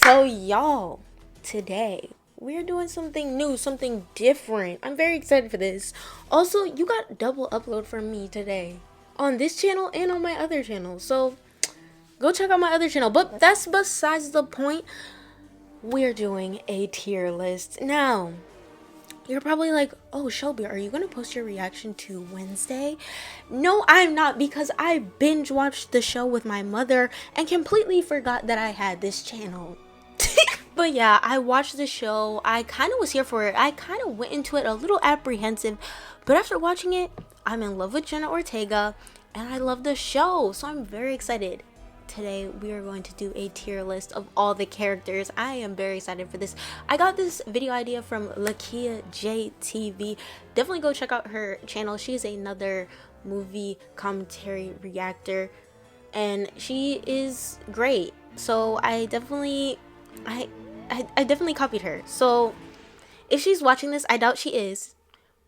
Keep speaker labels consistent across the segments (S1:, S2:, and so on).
S1: So y'all, today we're doing something new, something different. I'm very excited for this. Also, you got double upload from me today on this channel and on my other channel. So go check out my other channel. But that's besides the point. We're doing a tier list. Now, you're probably like, oh, Shelby, are you going to post your reaction to Wednesday? No, I'm not, because I binge watched the show with my mother and completely forgot that I had this channel. But yeah, I watched the show. I kind of was here for it. I kind of went into it a little apprehensive, but after watching it, I'm in love with Jenna Ortega and I love the show. So I'm very excited. Today we are going to do a tier list of all the characters. I am very excited for this. I got this video idea from Lakia JTV. Definitely go check out her channel. She's another movie commentary reactor and she is great. So I definitely copied her. So if she's watching this, I doubt she is.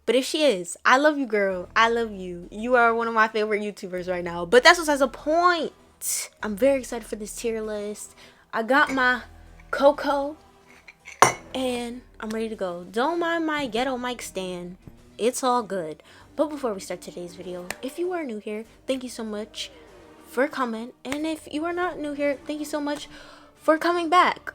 S1: But if she is, I love you, girl. I love you. You are one of my favorite YouTubers right now. But that's besides the point. I'm very excited for this tier list. I got my Coco and I'm ready to go. Don't mind my ghetto mic stand. It's all good. But before we start today's video, if you are new here, thank you so much for coming. And if you are not new here, thank you so much for coming back.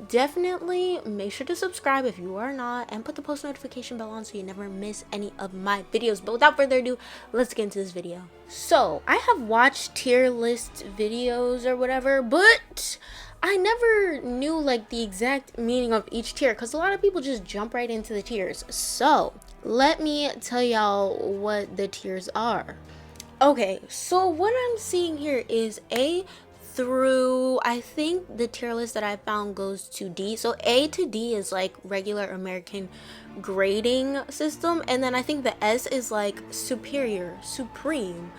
S1: Definitely make sure to subscribe if you are not, and put the post notification bell on so you never miss any of my videos. But without further ado, let's get into this video. So I have watched tier list videos or whatever, but I never knew like the exact meaning of each tier, because a lot of people just jump right into the tiers. So let me tell y'all what the tiers are. Okay, so what I'm seeing here is A through, I think the tier list that I found goes to D. So A to D is like regular American grading system, and then I think the S is like superior, supreme.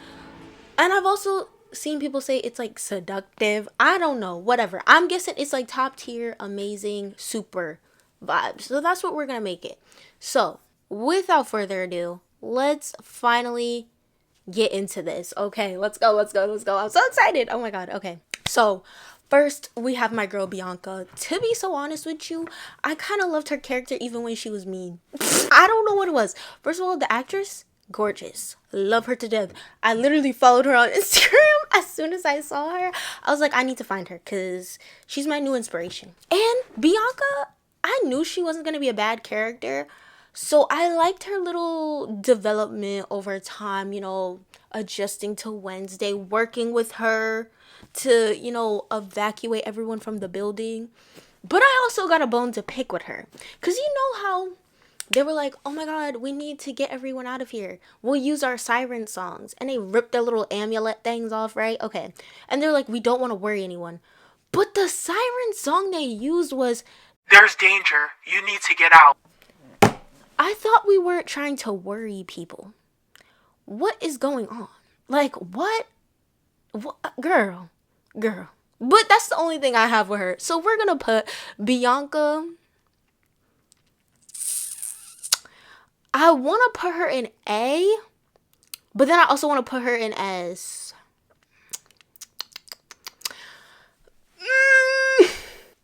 S1: And I've also seen people say it's like seductive. I don't know, whatever. I'm guessing it's like top tier, amazing, super vibes. So that's what we're gonna make it. So without further ado, let's finally get into this. Okay, let's go. I'm so excited. Oh my god. Okay, so first we have my girl Bianca. To be so honest with you, I kind of loved her character even when she was mean. I don't know what it was. First of all, the actress, gorgeous, love her to death. I literally followed her on Instagram as soon as I saw her. I was like, I need to find her because she's my new inspiration. And Bianca, I knew she wasn't gonna be a bad character. So I liked her little development over time, you know, adjusting to Wednesday, working with her to, you know, evacuate everyone from the building. But I also got a bone to pick with her. Because you know how they were like, oh my god, we need to get everyone out of here. We'll use our siren songs. And they ripped their little amulet things off, right? Okay. And they're like, we don't want to worry anyone. But the siren song they used was,
S2: there's danger. You need to get out.
S1: I thought we weren't trying to worry people. What is going on? Like, what? Girl. But that's the only thing I have with her. So we're going to put Bianca. I want to put her in A. But then I also want to put her in S.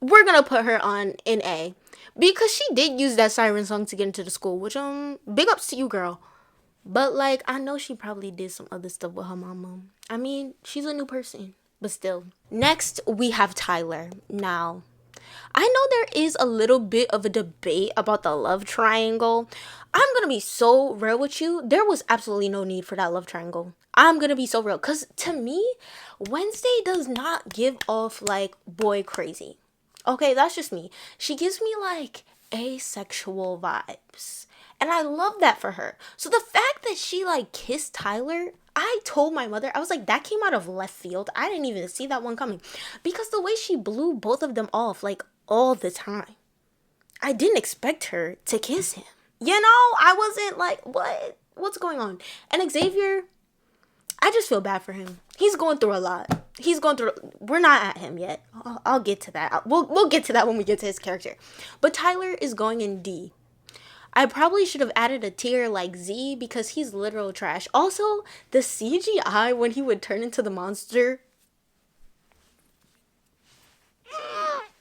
S1: We're going to put her in A. Because she did use that siren song to get into the school, which, big ups to you, girl. But, like, I know she probably did some other stuff with her mama. I mean, she's a new person, but still. Next, we have Tyler. Now, I know there is a little bit of a debate about the love triangle. I'm gonna be so real with you. There was absolutely no need for that love triangle. I'm gonna be so real. Because, to me, Wednesday does not give off, like, boy crazy. Okay, that's just me. She gives me like asexual vibes. And I love that for her. So the fact that she like kissed Tyler, I told my mother, I was like, that came out of left field. I didn't even see that one coming. Because the way she blew both of them off like all the time. I didn't expect her to kiss him. You know, I wasn't like, what? What's going on? And Xavier, I just feel bad for him. He's going through a lot. We're not at him yet. I'll get to that. We'll get to that when we get to his character. But Tyler is going in D. I probably should have added a tier like Z because he's literal trash. Also, the CGI when he would turn into the monster,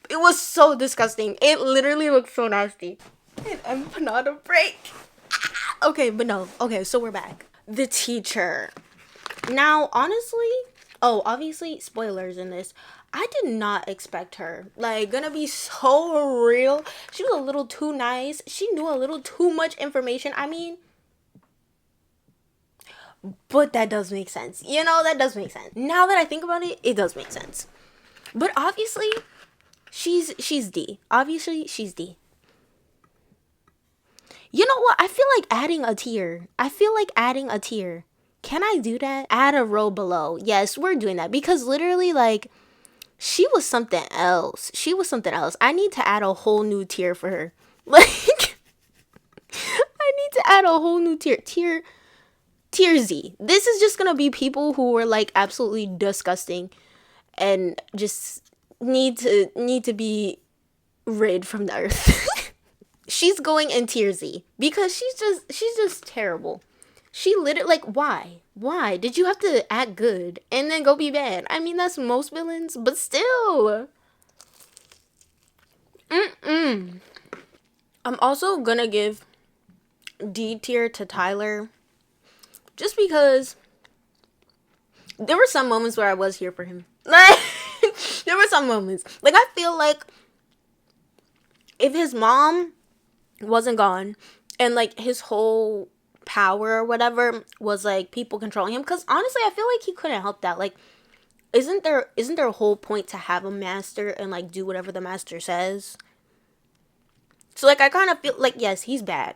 S1: it It was so disgusting. It literally looked so nasty. An empanada break. Okay, but no. Okay, so we're back. The teacher. Now, honestly, oh, obviously, spoilers in this. I did not expect her. Like, gonna be so real. She was a little too nice. She knew a little too much information. I mean, but that does make sense. You know, that does make sense. Now that I think about it, it does make sense. But obviously, she's D. Obviously, she's D. You know what? I feel like adding a tier. Can I do that? Add a row below. Yes, we're doing that because literally, like, she was something else. I need to add a whole new tier for her. Like, I need to add a whole new tier. Tier Z. This is just gonna be people who were like absolutely disgusting and just need to be rid from the earth. She's going in tier Z because she's just terrible. She literally, like, why did you have to act good and then go be bad? I mean, that's most villains, but still. I'm also gonna give D tier to Tyler just because there were some moments where I was here for him. Like, there were some moments. Like, I feel like if his mom wasn't gone and, like, his whole power or whatever was, like, people controlling him, because honestly, I feel like he couldn't help that. Like, isn't there a whole point to have a master and, like, do whatever the master says? So, like, I kind of feel like, yes, he's bad.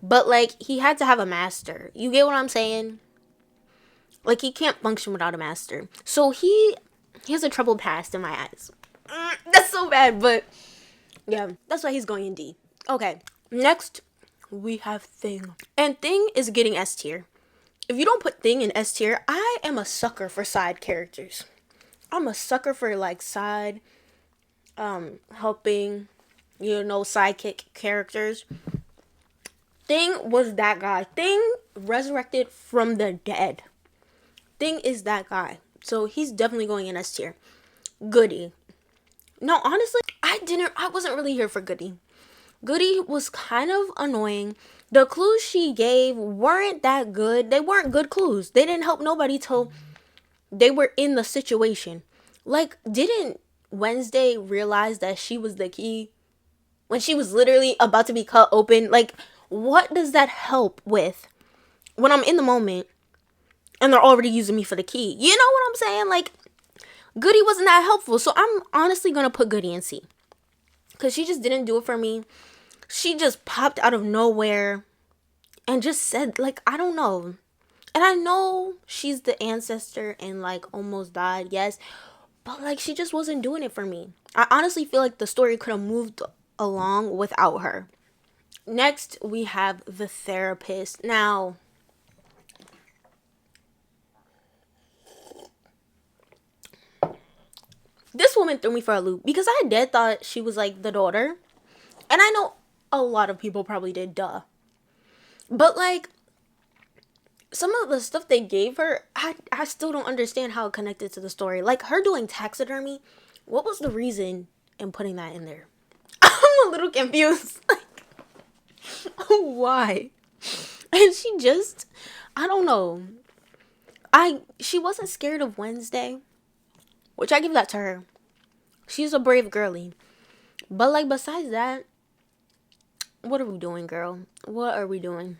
S1: But, like, he had to have a master. You get what I'm saying? Like, he can't function without a master. So, he has a troubled past in my eyes. That's so bad, but yeah, that's why he's going in D. Okay, next, we have Thing. And Thing is getting S tier. If you don't put Thing in S tier, I am a sucker for side characters. I'm a sucker for, like, side, helping, sidekick characters. Thing was that guy. Thing resurrected from the dead. Thing is that guy. So he's definitely going in S tier. Goody. No, honestly, I wasn't really here for Goody. Goody was kind of annoying. The clues she gave weren't that good. They weren't good clues. They didn't help nobody till they were in the situation. Like, didn't Wednesday realize that she was the key when she was literally about to be cut open? Like, what does that help with when I'm in the moment and they're already using me for the key? You know what I'm saying? Like, Goody wasn't that helpful. So I'm honestly going to put Goody in C. Because she just didn't do it for me. She just popped out of nowhere and just said, like, I don't know. And I know she's the ancestor and, like, almost died, yes. But, like, she just wasn't doing it for me. I honestly feel like the story could have moved along without her. Next, we have the therapist. Now, this woman threw me for a loop because I dead thought she was, like, the daughter. And I know a lot of people probably did, duh. But, like, some of the stuff they gave her, I still don't understand how it connected to the story. Like, her doing taxidermy, what was the reason in putting that in there? I'm a little confused. Like, why? And she just, I don't know. She wasn't scared of Wednesday, which I give that to her. She's a brave girly. But, like, besides that, what are we doing, girl? What are we doing?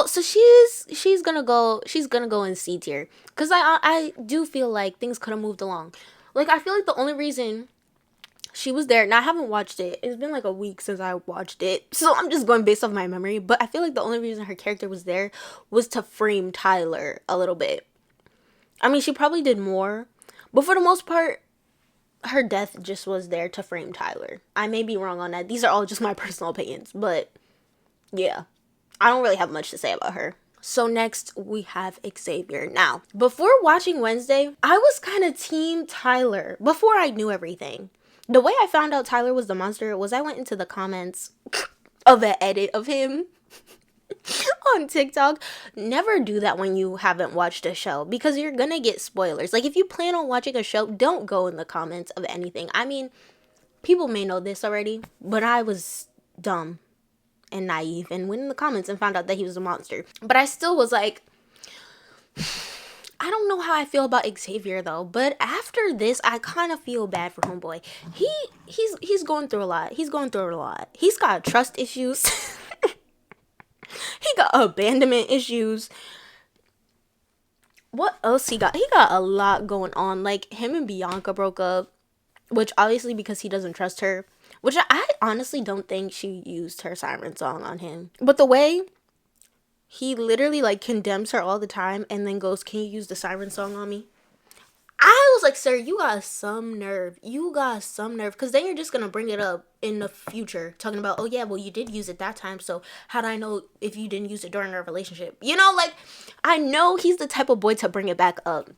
S1: So she's gonna go in C tier. Cause I do feel like things could have moved along. Like, I feel like the only reason she was there, now I haven't watched it. It's been like a week since I watched it. So I'm just going based off my memory. But I feel like the only reason her character was there was to frame Tyler a little bit. I mean, she probably did more. But for the most part, her death just was there to frame Tyler. I may be wrong on that. These are all just my personal opinions. But yeah, I don't really have much to say about her. So next, we have Xavier. Now, before watching Wednesday, I was kind of team Tyler before I knew everything. The way I found out Tyler was the monster was I went into the comments of an edit of him on TikTok. Never do that when you haven't watched a show because you're gonna get spoilers. Like, if you plan on watching a show, don't go in the comments of anything. I mean, People may know this already, but I was dumb and naive and went in the comments and found out that he was a monster. But I still was like, I don't know how I feel about Xavier though, but after this, I kind of feel bad for homeboy. He's going through a lot. He's going through a lot. He's got trust issues. He got abandonment issues. What else he got? He got a lot going on. Like, him and Bianca broke up, which obviously because he doesn't trust her, which I honestly don't think she used her siren song on him. But the way he literally like condemns her all the time and then goes, "Can you use the siren song on me?" I was like, sir, you got some nerve. You got some nerve. Because then you're just going to bring it up in the future. Talking about, oh, yeah, well, you did use it that time. So how do I know if you didn't use it during our relationship? You know, like, I know he's the type of boy to bring it back up.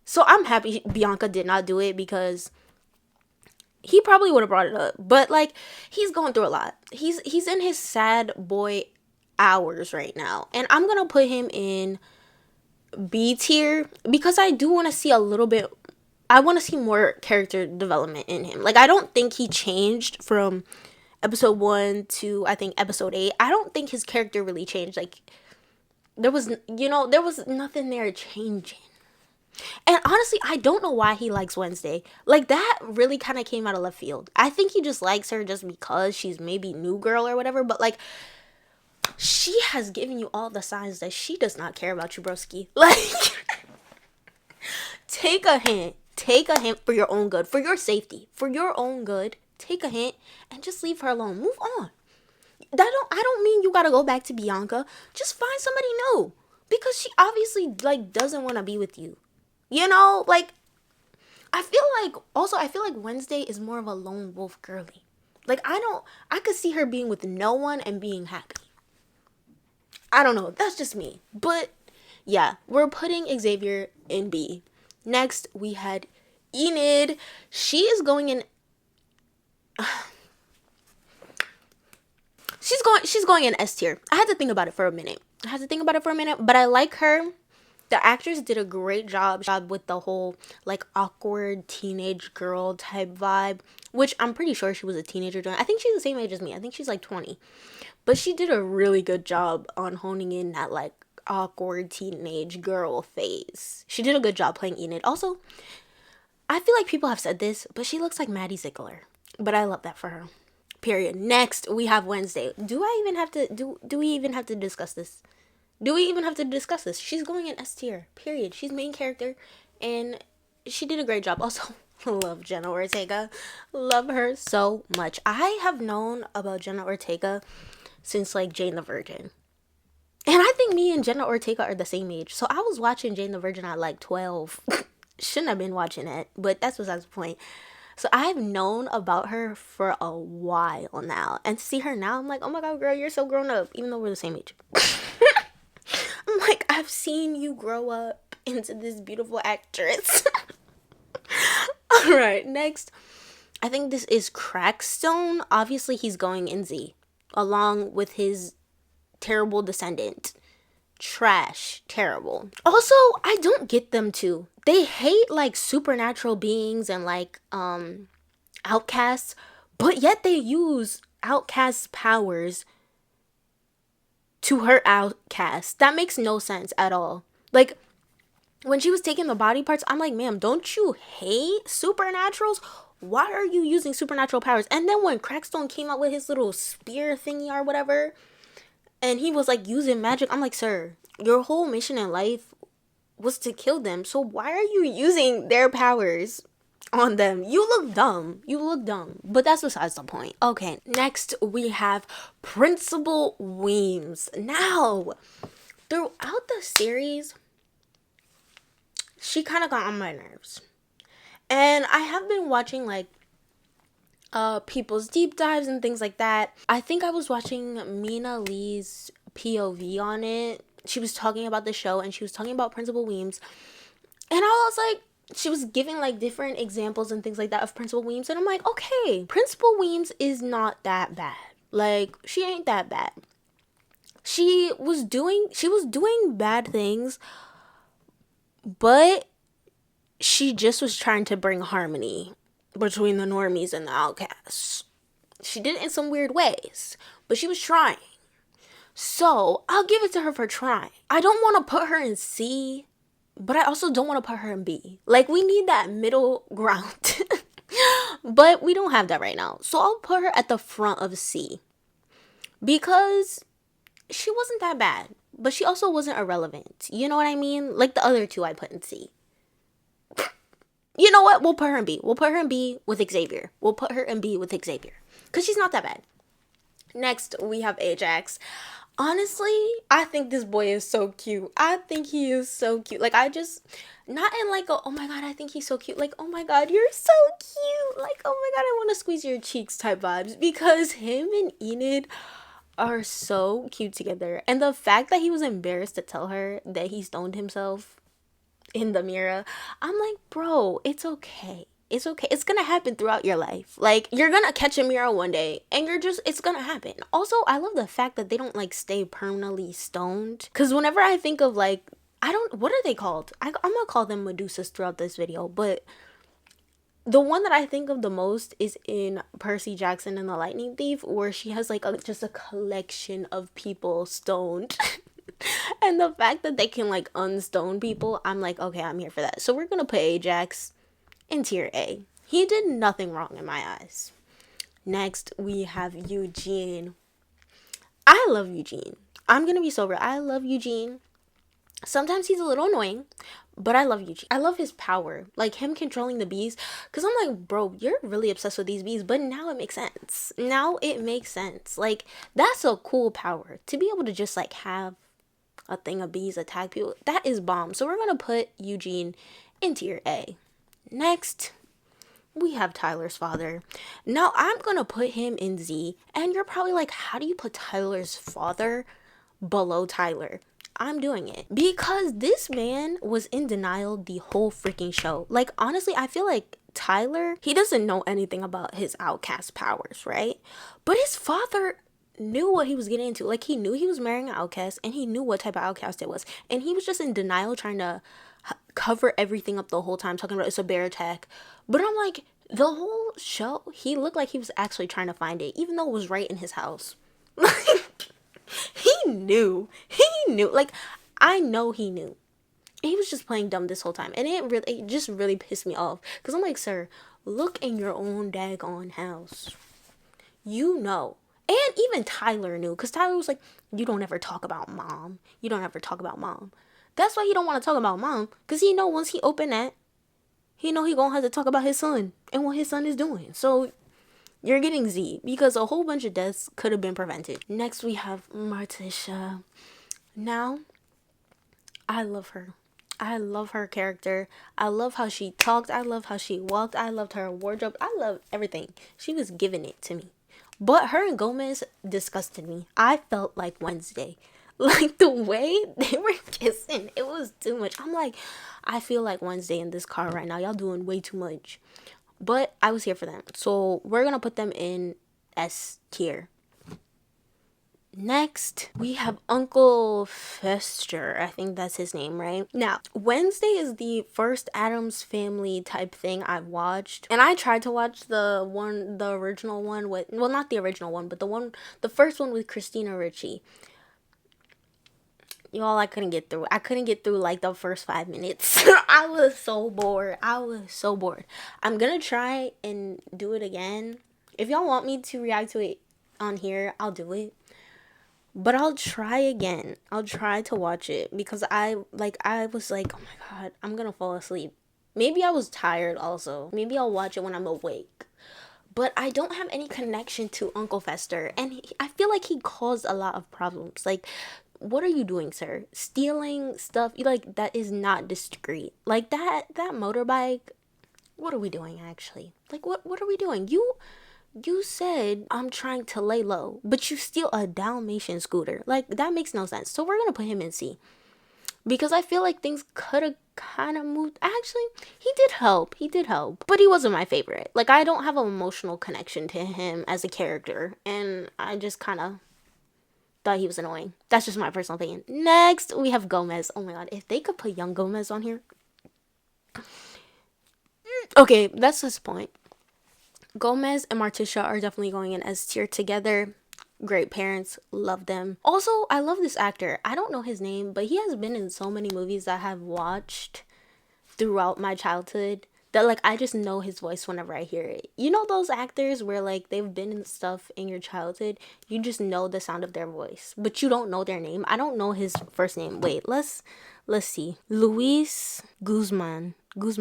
S1: So I'm happy Bianca did not do it because he probably would have brought it up. But, like, he's going through a lot. He's in his sad boy hours right now. And I'm going to put him in B tier because I do want to see a little bit. I want to see more character development in him. Like, I don't think he changed from episode 1 to I think episode 8. I don't think his character really changed. Like, there was nothing there changing. And honestly, I don't know why he likes Wednesday. Like, that really kind of came out of left field. I think he just likes her just because she's maybe new girl or whatever, but like, she has given you all the signs that she does not care about you, broski. Like, take a hint. Take a hint for your own good, for your safety, for your own good. Take a hint and just leave her alone. Move on. I don't mean you gotta go back to Bianca. Just find somebody new. Because she obviously like doesn't want to be with you. You know, like, I feel like Wednesday is more of a lone wolf girly. Like, I could see her being with no one and being happy. I don't know. That's just me. But yeah, we're putting Xavier in B. Next, we had Enid. She is going in. She's going in S tier. I had to think about it for a minute. But I like her. The actress did a great job with the whole like awkward teenage girl type vibe, which I'm pretty sure she was a teenager doing. I think she's the same age as me. I think she's like 20. But she did a really good job on honing in that like awkward teenage girl phase. She did a good job playing Enid. Also, I feel like people have said this, but she looks like Maddie Ziegler. But I love that for her. Period. Next, we have Wednesday. Do we even have to discuss this? She's going in S tier. Period. She's main character and she did a great job. Also, love Jenna Ortega. Love her so much. I have known about Jenna Ortega since like Jane the Virgin. And I think me and Jenna Ortega are the same age. So I was watching Jane the Virgin at like 12. Shouldn't have been watching it, but that's besides the point. So I've known about her for a while now. And to see her now, I'm like, oh my God, girl, you're so grown up, even though we're the same age. I'm like, I've seen you grow up into this beautiful actress. All right, next. I think this is Crackstone. Obviously, he's going in Z, along with his terrible descendant. Trash. Terrible. Also, I don't get them too. They hate like supernatural beings and like outcasts, but yet they use outcasts' powers to hurt outcasts. That makes no sense at all. Like, when she was taking the body parts, I'm like, ma'am, don't you hate supernaturals? Why are you using supernatural powers? And then when Crackstone came out with his little spear thingy or whatever, and he was like using magic, I'm like, sir, your whole mission in life was to kill them. So why are you using their powers on them? You look dumb. But that's besides the point. Okay, next we have Principal Weems. Now, throughout the series, she kind of got on my nerves. And I have been watching like people's deep dives and things like that. I think I was watching Mina Lee's POV on it. She was talking about the show and she was talking about Principal Weems. And I was like, she was giving like different examples and things like that of Principal Weems. And I'm like, okay, Principal Weems is not that bad. Like, she ain't that bad. She was doing bad things, but she just was trying to bring harmony between the normies and the outcasts. She did it in some weird ways, but she was trying. So I'll give it to her for trying. I don't want to put her in C, but I also don't want to put her in B. Like, we need that middle ground. But we don't have that right now. So I'll put her at the front of C. Because she wasn't that bad, but she also wasn't irrelevant. You know what I mean? Like the other two I put in C. You know what? We'll put her in B. We'll put her in B with Xavier. We'll put her in B with Xavier. Because she's not that bad. Next, we have Ajax. Honestly, I think this boy is so cute. I think he is so cute. Like, not in like a, oh my god, I think he's so cute. Like, oh my god, you're so cute. Like, oh my god, I want to squeeze your cheeks type vibes. Because him and Enid are so cute together. And the fact that he was embarrassed to tell her that he stoned himself in the mirror, I'm like, bro, it's okay. It's okay. It's gonna happen throughout your life. Like, you're gonna catch a mirror one day and it's gonna happen. Also, I love the fact that they don't like stay permanently stoned. Cause whenever I think of like, what are they called? I'm gonna call them Medusas throughout this video, but the one that I think of the most is in Percy Jackson and the Lightning Thief, where she has like just a collection of people stoned. And the fact that they can like unstone people, I'm like, okay, I'm here for that. So we're gonna put Ajax in tier A. He did nothing wrong in my eyes. Next, we have Eugene. I love Eugene. I'm gonna be sober. I love Eugene. Sometimes he's a little annoying, but I love Eugene. I love his power. Like him controlling the bees. Because I'm like, bro, you're really obsessed with these bees. But now it makes sense. Now it makes sense. Like, that's a cool power. To be able to just like have a thing of bees attack people. That is bomb. So we're going to put Eugene in tier A. Next, we have Tyler's father. Now I'm going to put him in Z. And you're probably like, how do you put Tyler's father below Tyler? I'm doing it because this man was in denial the whole freaking show. Like, honestly, I feel like Tyler, he doesn't know anything about his outcast powers, right? But his father knew what he was getting into. Like, he knew he was marrying an outcast and he knew what type of outcast it was. And he was just in denial, trying to cover everything up the whole time, talking about it's a bear attack. But I'm like, the whole show, he looked like he was actually trying to find it, even though it was right in his house. Like, he knew. Like, I know he knew. He was just playing dumb this whole time. And it just really pissed me off. Because I'm like, sir, look in your own daggone house. You know. And even Tyler knew. Because Tyler was like, you don't ever talk about mom. You don't ever talk about mom. That's why he don't want to talk about mom. Because he know once he open that, he know he gonna have to talk about his son. And what his son is doing. So you're getting Z, because a whole bunch of deaths could have been prevented. Next, we have Morticia. Now, I love her. I love her character. I love how she talked. I love how she walked. I loved her wardrobe. I love everything. She was giving it to me. But her and Gomez disgusted me. I felt like Wednesday. Like, the way they were kissing, it was too much. I'm like, I feel like Wednesday in this car right now. Y'all doing way too much. But I was here for them. So we're going to put them in S tier. Next, we have Uncle Fester. I think that's his name, right? Now, Wednesday is the first Addams Family type thing I've watched. And I tried to watch the original one with, well, not the original one, but the first one with Christina Ricci. Y'all, I couldn't get through. I couldn't get through like the first 5 minutes. I was so bored. I'm gonna try and do it again. If y'all want me to react to it on here, I'll do it. But I'll try again. I'll try to watch it because I was like, oh my god, I'm gonna fall asleep. Maybe I was tired also. Maybe I'll watch it when I'm awake. But I don't have any connection to Uncle Fester. And I feel like he caused a lot of problems. Like, what are you doing, sir? Stealing stuff, like, that is not discreet. Like, that motorbike, what are we doing, actually? Like, what are we doing? You said, I'm trying to lay low, but you steal a Dalmatian scooter. Like, that makes no sense. So we're gonna put him in C. Because I feel like things could have kind of moved. Actually, he did help. But he wasn't my favorite. Like, I don't have an emotional connection to him as a character. And I just kind of thought he was annoying. That's just my personal opinion. Next, we have Gomez. Oh my god, if they could put young Gomez on here. Okay, that's his point. Gomez and Martisha are definitely going in S tier together. Great parents, love them. Also, I love this actor. I don't know his name, but he has been in so many movies that I have watched throughout my childhood that like I just know his voice whenever I hear it. You know those actors where like they've been in stuff in your childhood, you just know the sound of their voice, but you don't know their name. I don't know his first name. Wait, let's see. Luis Guzman. Is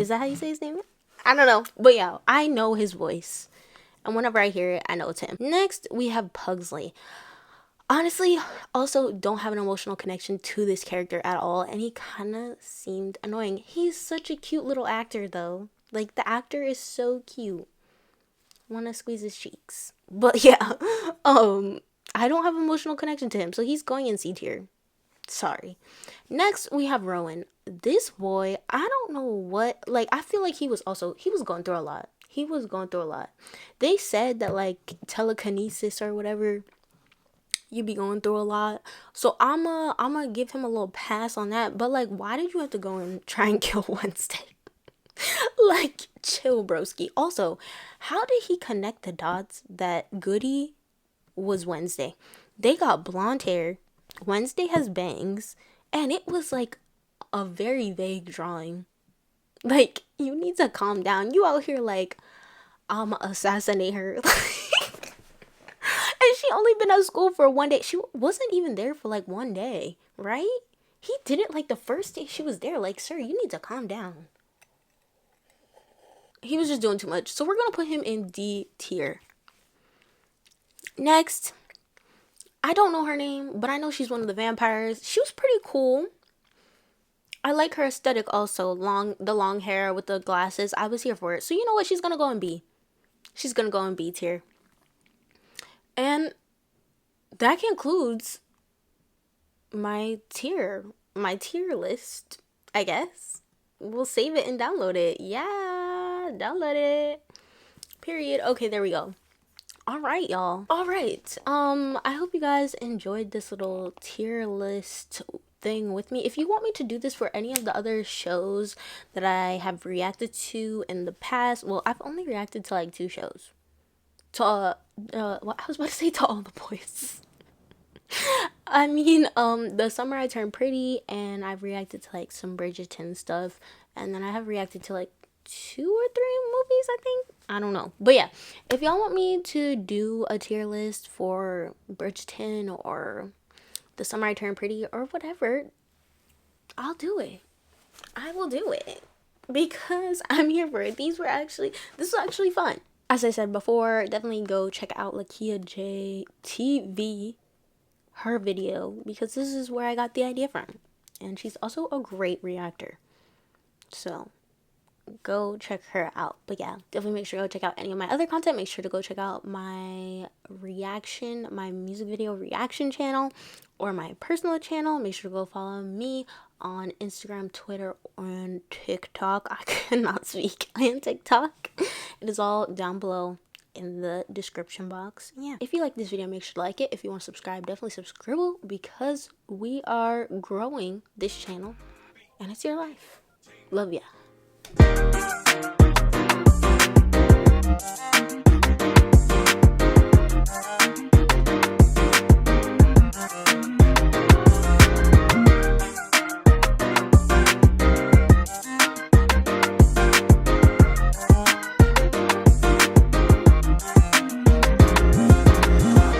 S1: that how you say his name? I don't know. But yeah, I know his voice. And whenever I hear it, I know it's him. Next, we have Pugsley. Honestly, also don't have an emotional connection to this character at all. And he kind of seemed annoying. He's such a cute little actor, though. Like, the actor is so cute. Want to squeeze his cheeks. But yeah, I don't have emotional connection to him. So he's going in C tier. Sorry. Next, we have Rowan. This boy, I don't know what, like, I feel like he was going through a lot. He was going through a lot. They said that, like, telekinesis or whatever, you be going through a lot. So I'ma give him a little pass on that. But, like, why did you have to go and try and kill Wednesday? Like, chill, broski. Also, how did he connect the dots that Goody was Wednesday? They got blonde hair. Wednesday has bangs, and it was like a very vague drawing. Like, you need to calm down. You out here like, I'ma assassinate her. And she only been at school for one day. She wasn't even there for like one day, right? He did it like the first day she was there. Like, sir, you need to calm down. He was just doing too much. So we're gonna put him in D tier. Next, I don't know her name, but I know she's one of the vampires. She was pretty cool. I like her aesthetic also. The long hair with the glasses. I was here for it. So you know what? She's gonna go in B. She's gonna go in B tier. And that concludes my tier list, I guess. We'll save it and download it. Yeah, download it. Period. Okay, there we go. All right, y'all. All right. I hope you guys enjoyed this little tier list thing with me. If you want me to do this for any of the other shows that I have reacted to in the past, well, I've only reacted to like 2 shows. To what I was about to say, to all the boys. I mean, the summer I turned pretty, and I've reacted to like some Bridgerton stuff, and then I have reacted to like 2 or 3 movies, I think. I don't know. But yeah, if y'all want me to do a tier list for Bridgerton or the summer I turned pretty or whatever, I'll do it. I will do it. Because I'm here for it. This was actually fun. As I said before, definitely go check out Lakia J TV, her video, because this is where I got the idea from. And she's also a great reactor. So go check her out. But yeah, definitely make sure to go check out any of my other content. Make sure to go check out my music video reaction channel, or my personal channel. Make sure to go follow me on Instagram, Twitter, and TikTok. I cannot speak. And TikTok. It is all down below in the description box. Yeah, if you like this video, make sure to like it. If you want to subscribe, definitely subscribe, because we are growing this channel and it's your life. Love ya.